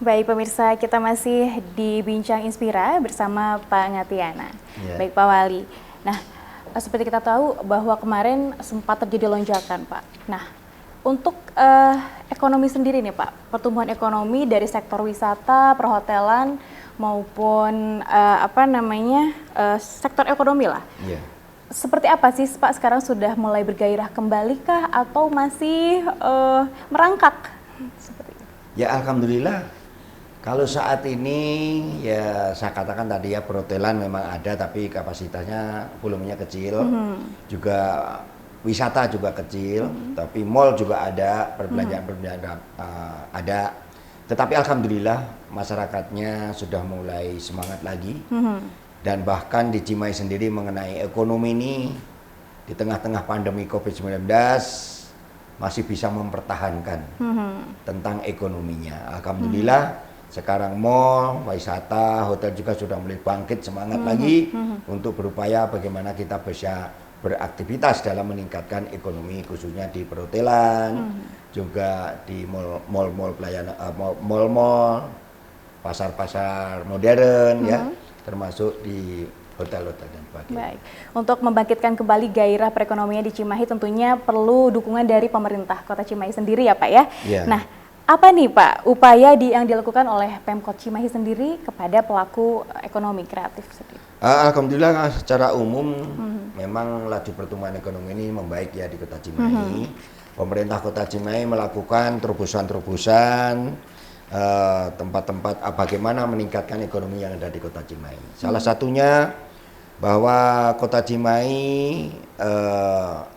Baik pemirsa, kita masih di Bincang Inspira bersama Pak Ngatiana. Ya. Baik Pak Wali. Nah, seperti kita tahu bahwa kemarin sempat terjadi lonjakan Pak. Nah, untuk ekonomi sendiri nih Pak, pertumbuhan ekonomi dari sektor wisata, perhotelan maupun sektor ekonomi lah. Ya. Seperti apa sih Pak sekarang sudah mulai bergairah kembali kah atau masih merangkak? Seperti itu. Ya alhamdulillah. Kalau saat ini ya saya katakan tadi ya perhotelan memang ada tapi kapasitasnya volumenya kecil. Juga wisata juga kecil, tapi mall juga ada, perbelanjaan ada. Tetapi alhamdulillah masyarakatnya sudah mulai semangat lagi. Dan bahkan di Cimahi sendiri mengenai ekonomi ini di tengah-tengah pandemi Covid-19 masih bisa mempertahankan tentang ekonominya. Alhamdulillah sekarang mall, wisata, hotel juga sudah mulai bangkit semangat lagi untuk berupaya bagaimana kita bisa beraktivitas dalam meningkatkan ekonomi khususnya di perhotelan, juga di mall-mall pelayanan, mall-mall, pasar-pasar modern ya, termasuk di hotel-hotel dan sebagainya. Baik, untuk membangkitkan kembali gairah perekonomian di Cimahi tentunya perlu dukungan dari pemerintah Kota Cimahi sendiri ya Pak ya. Ya. Nah, apa nih Pak upaya yang dilakukan oleh Pemkot Cimahi sendiri kepada pelaku ekonomi kreatif sendiri? Alhamdulillah secara umum memang laju pertumbuhan ekonomi ini membaik ya di Kota Cimahi. Pemerintah Kota Cimahi melakukan terobosan-terobosan tempat-tempat bagaimana meningkatkan ekonomi yang ada di Kota Cimahi. Salah satunya bahwa Kota Cimahi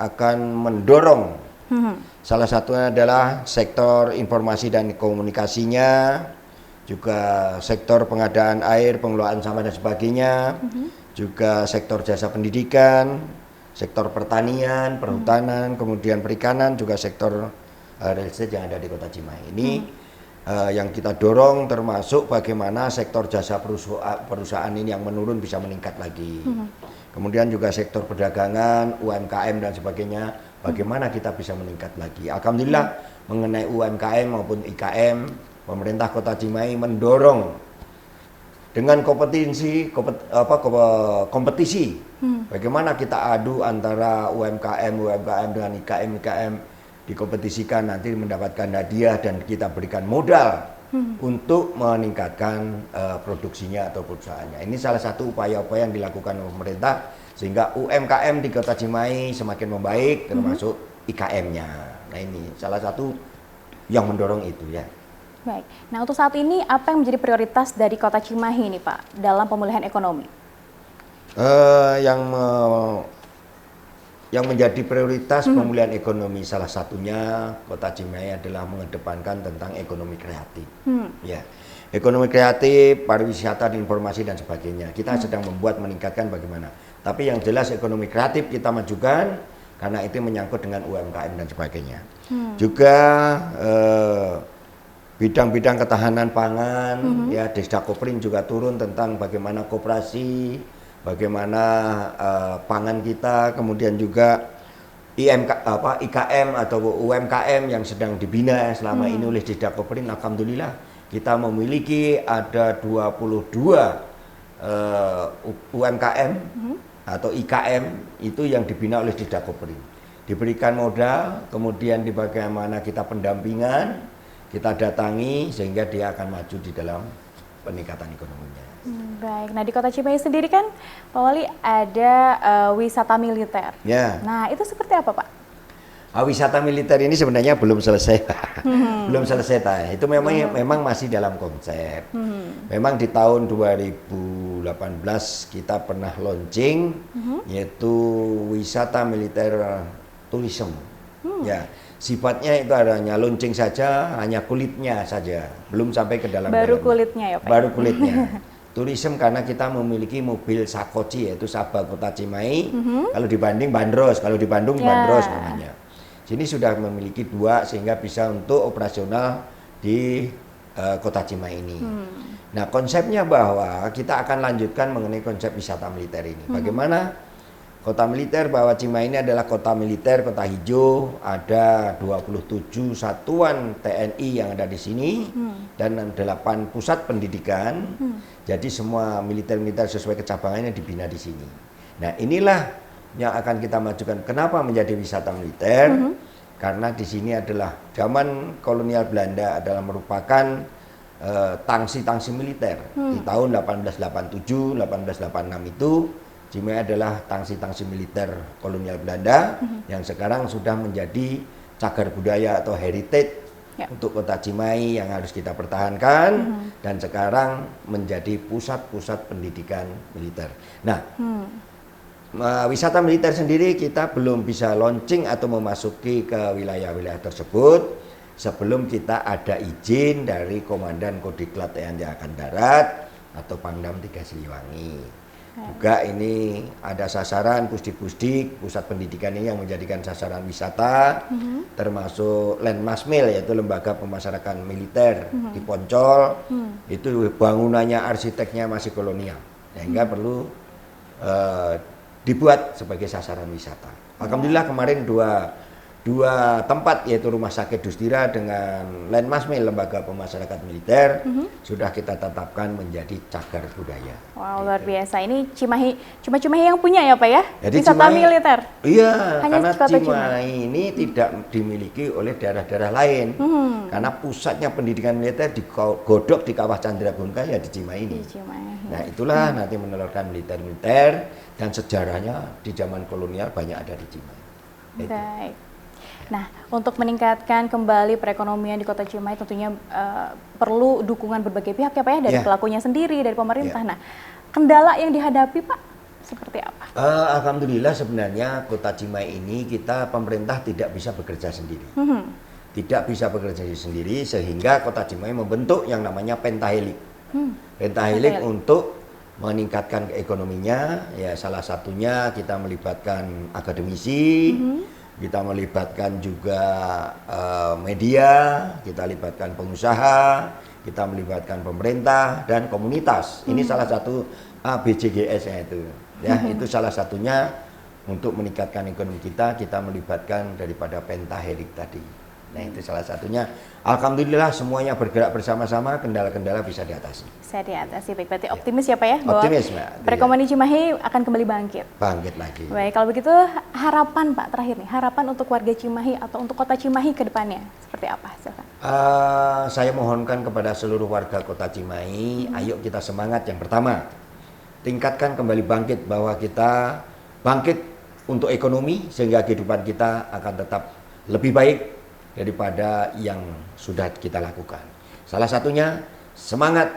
akan mendorong salah satunya adalah sektor informasi dan komunikasinya, juga sektor pengadaan air, pengelolaan sampah dan sebagainya, juga sektor jasa pendidikan, sektor pertanian, perhutanan, kemudian perikanan, juga sektor real estate yang ada di Kota Cimahi. Ini yang kita dorong termasuk bagaimana sektor jasa perusahaan ini yang menurun bisa meningkat lagi. Kemudian juga sektor perdagangan, UMKM dan sebagainya, bagaimana kita bisa meningkat lagi. Alhamdulillah mengenai UMKM maupun IKM, pemerintah Kota Cimahi mendorong dengan kompetisi, bagaimana kita adu antara UMKM dengan IKM dikompetisikan nanti mendapatkan hadiah dan kita berikan modal untuk meningkatkan produksinya atau perusahaannya. Ini salah satu upaya-upaya yang dilakukan oleh pemerintah sehingga UMKM di Kota Cimahi semakin membaik termasuk IKM-nya. Nah ini salah satu yang mendorong itu ya. Baik. Nah untuk saat ini apa yang menjadi prioritas dari Kota Cimahi nih Pak dalam pemulihan ekonomi? Yang menjadi prioritas pemulihan ekonomi salah satunya Kota Cimahi adalah mengedepankan tentang ekonomi kreatif. Ya, ekonomi kreatif, pariwisata, informasi dan sebagainya. Kita sedang membuat meningkatkan bagaimana. Tapi yang jelas ekonomi kreatif kita majukan karena itu menyangkut dengan UMKM dan sebagainya. Juga bidang-bidang ketahanan pangan, ya Desdakoprin juga turun tentang bagaimana koperasi, bagaimana pangan kita, kemudian juga IKM atau UMKM yang sedang dibina selama ini oleh Desdakoprin. Alhamdulillah kita memiliki ada 22 UMKM atau IKM itu yang dibina oleh Desdakoprin. Diberikan modal, kemudian di bagaimana kita pendampingan, kita datangi sehingga dia akan maju di dalam peningkatan ekonominya. Baik, nah di Kota Cimahi sendiri kan Pak Wali ada wisata militer. Ya. Nah itu seperti apa Pak? Wisata militer ini sebenarnya belum selesai, belum selesai. Itu memang masih dalam konsep. Memang di tahun 2018 kita pernah launching, yaitu wisata militer tourism. Ya, sifatnya itu hanya launching saja, hanya kulitnya saja, belum sampai ke dalam. Baru kulitnya ya Pak? Baru kulitnya. Tourism karena kita memiliki mobil Sakoci yaitu Sabah Kota Cimahi. Kalau dibanding Bandros, kalau di Bandung Bandros namanya. Sini sudah memiliki 2 sehingga bisa untuk operasional di Kota Cimahi ini. Nah konsepnya bahwa kita akan lanjutkan mengenai konsep wisata militer ini. Bagaimana Kota militer bahwa Cimahi ini adalah kota militer, kota hijau, ada 27 satuan TNI yang ada di sini dan 8 pusat pendidikan. Jadi semua militer-militer sesuai kecabangannya dibina di sini. Nah, inilah yang akan kita majukan. Kenapa menjadi wisata militer? Karena di sini adalah zaman kolonial Belanda adalah merupakan tangsi-tangsi militer. Di tahun 1887, 1886 itu Cimahi adalah tangsi-tangsi militer kolonial Belanda yang sekarang sudah menjadi cagar budaya atau heritage untuk kota Cimahi yang harus kita pertahankan dan sekarang menjadi pusat-pusat pendidikan militer. Nah, wisata militer sendiri kita belum bisa launching atau memasuki ke wilayah-wilayah tersebut sebelum kita ada izin dari Komandan Kodiklat TNI Angkatan Darat atau Pangdam 3 Siliwangi. Juga ini ada sasaran Pusdik-Pusdik, pusat pendidikan ini yang menjadikan sasaran wisata, termasuk Landmasmil yaitu lembaga pemasarakatan militer di Poncol, itu bangunannya arsiteknya masih kolonial, sehingga perlu dibuat sebagai sasaran wisata. Alhamdulillah kemarin dua tempat yaitu Rumah Sakit Dustira dengan Landmasmil lembaga pemasarakatan militer sudah kita tetapkan menjadi cagar budaya. Wow, luar biasa. Ini Cimahi, cuma Cimahi yang punya ya Pak ya? Jadi wisata Cimahi, militer? Iya, hanya karena kota Cimahi ini tidak dimiliki oleh daerah-daerah lain. Karena pusatnya pendidikan militer digodok di Kawah Candraguna ya di Cimahi ini. Di Cimahi. Nah itulah nanti menelurkan militer-militer dan sejarahnya di zaman kolonial banyak ada di Cimahi. Baik. Nah, untuk meningkatkan kembali perekonomian di Kota Cimahi tentunya perlu dukungan berbagai pihak ya Pak ya, dari pelakunya sendiri, dari pemerintah. Nah, kendala yang dihadapi Pak seperti apa? Alhamdulillah sebenarnya Kota Cimahi ini pemerintah tidak bisa bekerja sendiri. Tidak bisa bekerja sendiri sehingga Kota Cimahi membentuk yang namanya pentahelik. Pentahelik untuk meningkatkan ekonominya, ya salah satunya kita melibatkan akademisi, kita melibatkan juga media, kita libatkan pengusaha, kita melibatkan pemerintah dan komunitas. Ini salah satu ABCGS-nya itu. Ya, itu salah satunya untuk meningkatkan ekonomi kita melibatkan daripada pentahelik tadi. Nah, itu salah satunya. Alhamdulillah semuanya bergerak bersama-sama, kendala-kendala bisa diatasi. Bisa diatasi, baik. Berarti optimis ya Pak ya? Bahwa optimis Mbak. Perekonomian Cimahi akan kembali bangkit. Bangkit lagi. Baik, kalau begitu harapan Pak terakhir nih, harapan untuk warga Cimahi atau untuk Kota Cimahi ke depannya seperti apa? Silakan. Saya mohonkan kepada seluruh warga Kota Cimahi, ayo kita semangat. Yang pertama, tingkatkan kembali bangkit, bahwa kita bangkit untuk ekonomi sehingga kehidupan kita akan tetap lebih baik daripada yang sudah kita lakukan. Salah satunya semangat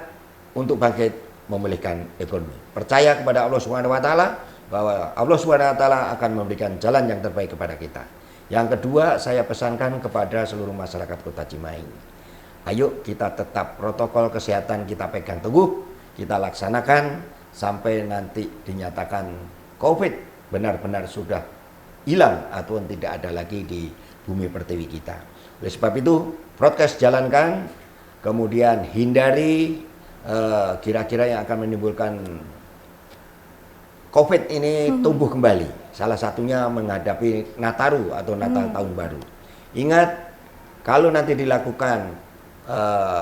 untuk bangkit memulihkan ekonomi. Percaya kepada Allah Subhanahu wa taala bahwa Allah Subhanahu wa taala akan memberikan jalan yang terbaik kepada kita. Yang kedua, saya pesankan kepada seluruh masyarakat Kota Cimahi. Ayo kita tetap protokol kesehatan kita pegang teguh, kita laksanakan sampai nanti dinyatakan COVID benar-benar sudah hilang atau tidak ada lagi di bumi pertiwi kita. Oleh sebab itu, prokes jalankan, kemudian hindari kira-kira yang akan menimbulkan COVID ini tumbuh kembali. Salah satunya menghadapi Nataru atau Natal Tahun Baru. Ingat, kalau nanti dilakukan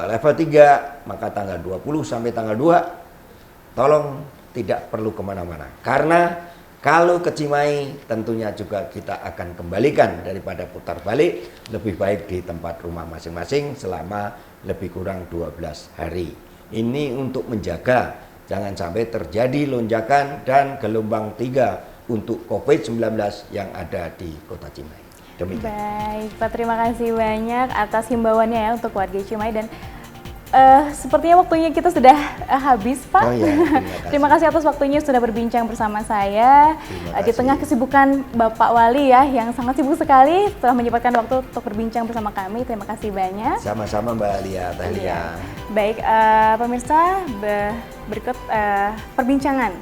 level 3, maka tanggal 20 sampai tanggal 2, tolong tidak perlu kemana-mana. Karena kalau ke Cimahi tentunya juga kita akan kembalikan daripada putar balik, lebih baik di tempat rumah masing-masing selama lebih kurang 12 hari. Ini untuk menjaga jangan sampai terjadi lonjakan dan gelombang 3 untuk COVID-19 yang ada di Kota Cimahi. Demikian. Baik, Pak, terima kasih banyak atas himbauannya ya untuk warga Cimahi, dan sepertinya waktunya kita sudah habis Pak. Oh, iya, terima kasih atas waktunya sudah berbincang bersama saya di tengah kesibukan Bapak Wali ya yang sangat sibuk sekali telah menyempatkan waktu untuk berbincang bersama kami. Terima kasih banyak. Sama-sama Mbak Lia. Iya. Baik, pemirsa, berikut perbincangan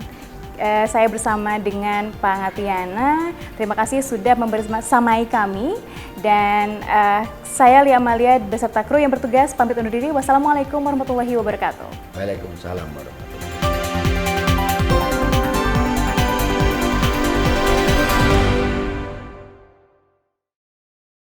saya bersama dengan Pak Ngatiana. Terima kasih sudah membersamai kami, dan saya Lia Amalia beserta kru yang bertugas pamit undur diri. Wassalamualaikum warahmatullahi wabarakatuh. Waalaikumsalam warahmatullahi wabarakatuh.